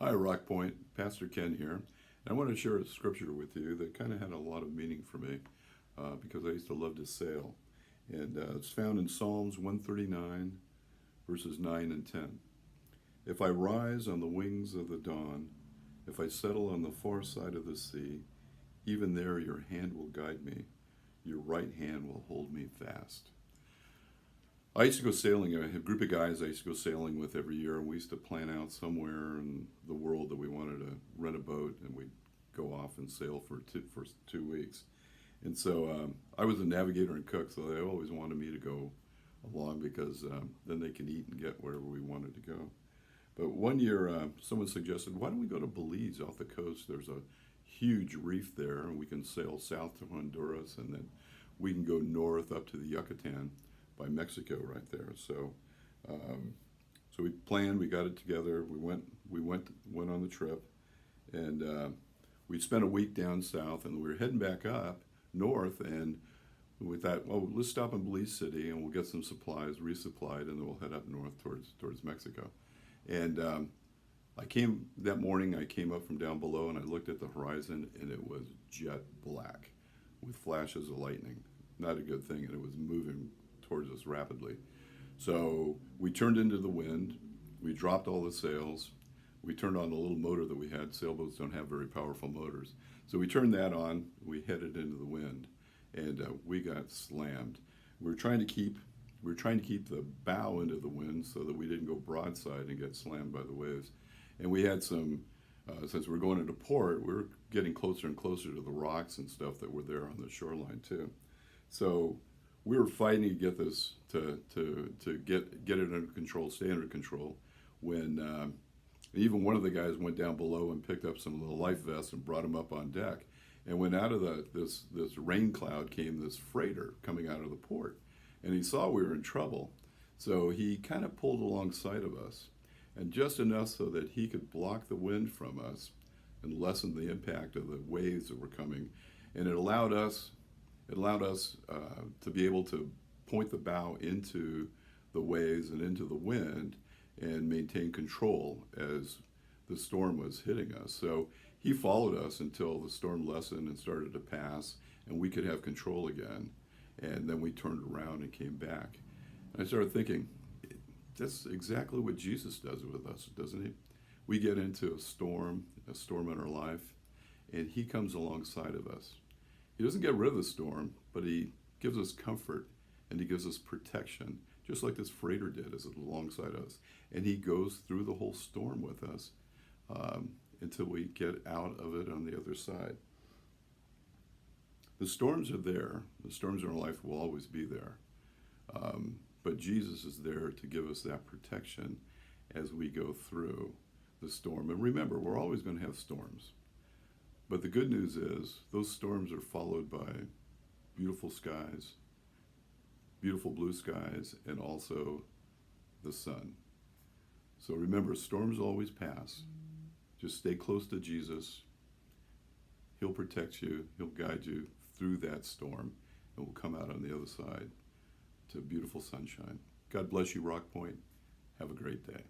Hi, ROCKPOINT. Pastor Ken here. And I want to share a scripture with you that kind of had a lot of meaning for me because I used to love to sail. And it's found in Psalms 139, verses 9 and 10. If I rise on the wings of the dawn, if I settle on the far side of the sea, even there your hand will guide me, your right hand will hold me fast. I used to go sailing. I had a group of guys I used to go sailing with every year, and we used to plan out somewhere in the world that we wanted to rent a boat, and we'd go off and sail for 2 weeks. And so I was a navigator and cook, so they always wanted me to go along because then they can eat and get wherever we wanted to go. But one year, someone suggested, why don't we go to Belize off the coast? There's a huge reef there, and we can sail south to Honduras, and then we can go north up to the Yucatan by Mexico right there. So we planned, we got it together, we went on the trip, and we spent a week down south, and we were heading back up north, and we thought, well, let's stop in Belize City, and we'll get some supplies resupplied, and then we'll head up north towards Mexico. And that morning, I came up from down below, and I looked at the horizon, and it was jet black with flashes of lightning. Not a good thing, and it was moving towards us rapidly. So we turned into the wind, we dropped all the sails, we turned on the little motor that we had. Sailboats don't have very powerful motors. So we turned that on, we headed into the wind, and we got slammed. We were trying to keep the bow into the wind so that we didn't go broadside and get slammed by the waves. And we had some, since we were going into port, we were getting closer and closer to the rocks and stuff that were there on the shoreline too. So we were fighting to get this to get it under control, stay under control. When even one of the guys went down below and picked up some little life vests and brought them up on deck. And when out of this rain cloud came this freighter coming out of the port, and he saw we were in trouble, so he kind of pulled alongside of us, and just enough so that he could block the wind from us and lessen the impact of the waves that were coming, and it allowed us to be able to point the bow into the waves and into the wind and maintain control as the storm was hitting us. So he followed us until the storm lessened and started to pass, and we could have control again. And then we turned around and came back. And I started thinking, that's exactly what Jesus does with us, doesn't he? We get into a storm in our life, and he comes alongside of us. He doesn't get rid of the storm, but he gives us comfort and he gives us protection, just like this freighter did as alongside us. And he goes through the whole storm with us until we get out of it on the other side. The storms are there. The storms in our life will always be there. But Jesus is there to give us that protection as we go through the storm. And remember, we're always going to have storms. But the good news is those storms are followed by beautiful skies, beautiful blue skies, and also the sun. So remember, storms always pass. Just stay close to Jesus. He'll protect you. He'll guide you through that storm, and we'll come out on the other side to beautiful sunshine. God bless you, Rock Point. Have a great day.